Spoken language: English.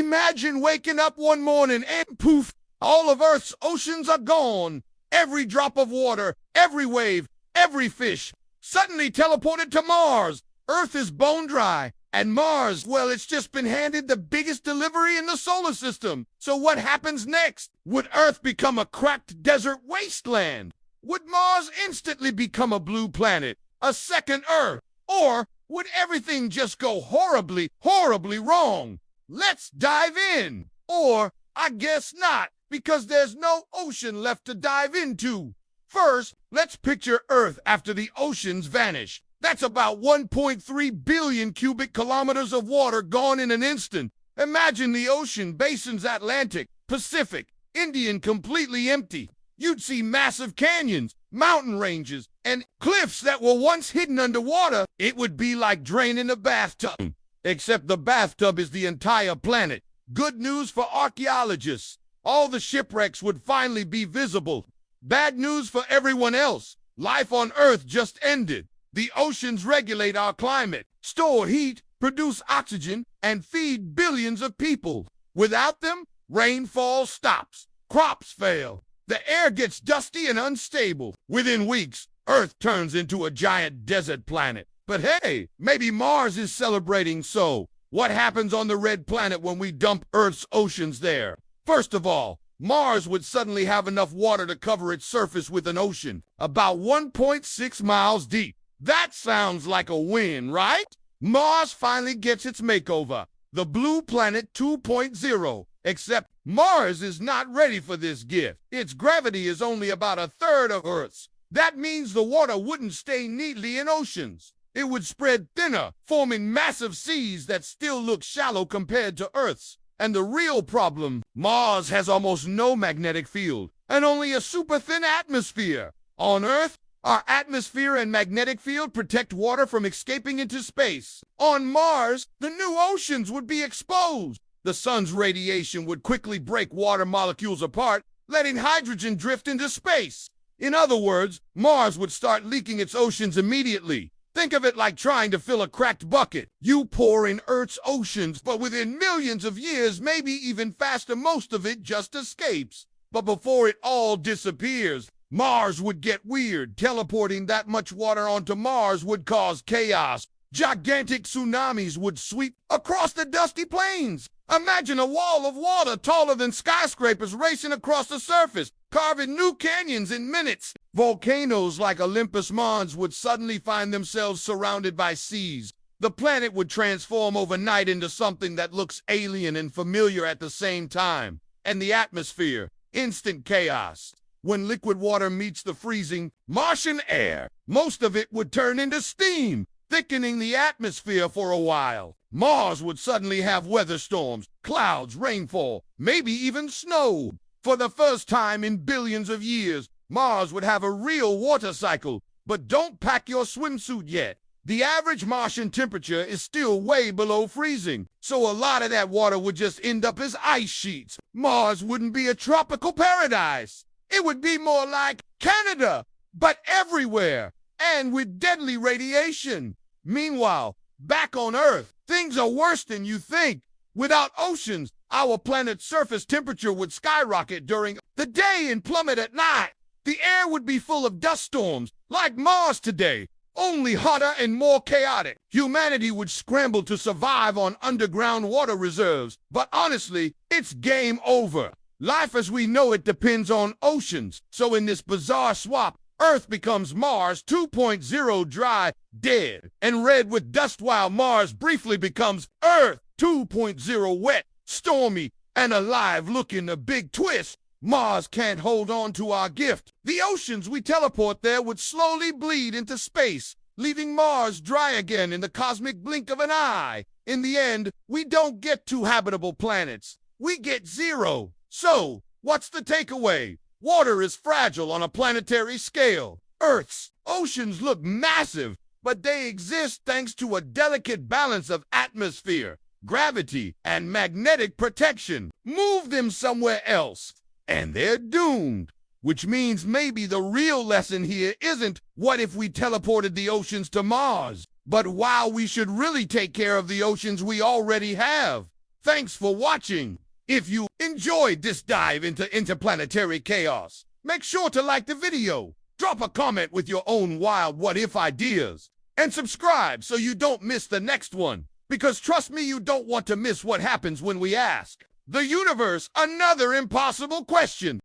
Imagine waking up one morning and poof, all of Earth's oceans are gone. Every drop of water, every wave, every fish, suddenly teleported to Mars. Earth is bone dry. And Mars, well, it's just been handed the biggest delivery in the solar system. So what happens next? Would Earth become a cracked desert wasteland? Would Mars instantly become a blue planet, a second Earth? Or would everything just go horribly, horribly wrong? Let's dive in. Or, I guess not, because there's no ocean left to dive into. First, let's picture Earth after the oceans vanish. That's about 1.3 billion cubic kilometers of water gone in an instant. Imagine the ocean basins, Atlantic, Pacific, Indian, completely empty. You'd see massive canyons, mountain ranges, and cliffs that were once hidden underwater. It would be like draining a bathtub. Except the bathtub is the entire planet. Good news for archaeologists. All the shipwrecks would finally be visible. Bad news for everyone else. Life on Earth just ended. The oceans regulate our climate, store heat, produce oxygen, and feed billions of people. Without them, rainfall stops, crops fail, the air gets dusty and unstable. Within weeks, Earth turns into a giant desert planet. But hey, maybe Mars is celebrating, so what happens on the red planet when we dump Earth's oceans there? First of all, Mars would suddenly have enough water to cover its surface with an ocean about 1.6 miles deep. That sounds like a win, right? Mars finally gets its makeover, the Blue Planet 2.0, except Mars is not ready for this gift. Its gravity is only about a third of Earth's. That means the water wouldn't stay neatly in oceans. It would spread thinner, forming massive seas that still look shallow compared to Earth's. And the real problem, Mars has almost no magnetic field and only a super thin atmosphere. On Earth, our atmosphere and magnetic field protect water from escaping into space. On Mars, the new oceans would be exposed. The sun's radiation would quickly break water molecules apart, letting hydrogen drift into space. In other words, Mars would start leaking its oceans immediately. Think of it like trying to fill a cracked bucket. You pour in Earth's oceans, but within millions of years, maybe even faster, most of it just escapes. But before it all disappears, Mars would get weird. Teleporting that much water onto Mars would cause chaos. Gigantic tsunamis would sweep across the dusty plains. Imagine a wall of water taller than skyscrapers racing across the surface, carving new canyons in minutes. Volcanoes like Olympus Mons would suddenly find themselves surrounded by seas. The planet would transform overnight into something that looks alien and familiar at the same time. And the atmosphere, instant chaos. When liquid water meets the freezing Martian air, most of it would turn into steam, thickening the atmosphere for a while. Mars would suddenly have weather storms, clouds, rainfall, maybe even snow. For the first time in billions of years, Mars would have a real water cycle. But don't pack your swimsuit yet. The average Martian temperature is still way below freezing, so a lot of that water would just end up as ice sheets. Mars wouldn't be a tropical paradise. It would be more like Canada, but everywhere, and with deadly radiation. Meanwhile, back on Earth, things are worse than you think. Without oceans, our planet's surface temperature would skyrocket during the day and plummet at night. The air would be full of dust storms, like Mars today, only hotter and more chaotic. Humanity would scramble to survive on underground water reserves, but honestly, it's game over. Life as we know it depends on oceans, so in this bizarre swap, Earth becomes Mars 2.0 dry, dead, and red with dust, while Mars briefly becomes Earth 2.0 wet, stormy, and alive. Looking a big twist. Mars can't hold on to our gift. The oceans we teleport there would slowly bleed into space, leaving Mars dry again in the cosmic blink of an eye. In the end, we don't get 2 habitable planets. We get 0. So, what's the takeaway? Water is fragile on a planetary scale. Earth's oceans look massive, but they exist thanks to a delicate balance of atmosphere, gravity, and magnetic protection. Move them somewhere else, and they're doomed. Which means maybe the real lesson here isn't what if we teleported the oceans to Mars, but why we should really take care of the oceans we already have. Thanks for watching. If you enjoyed this dive into interplanetary chaos, make sure to like the video, drop a comment with your own wild what-if ideas, and subscribe so you don't miss the next one. Because trust me, you don't want to miss what happens when we ask the universe another impossible question.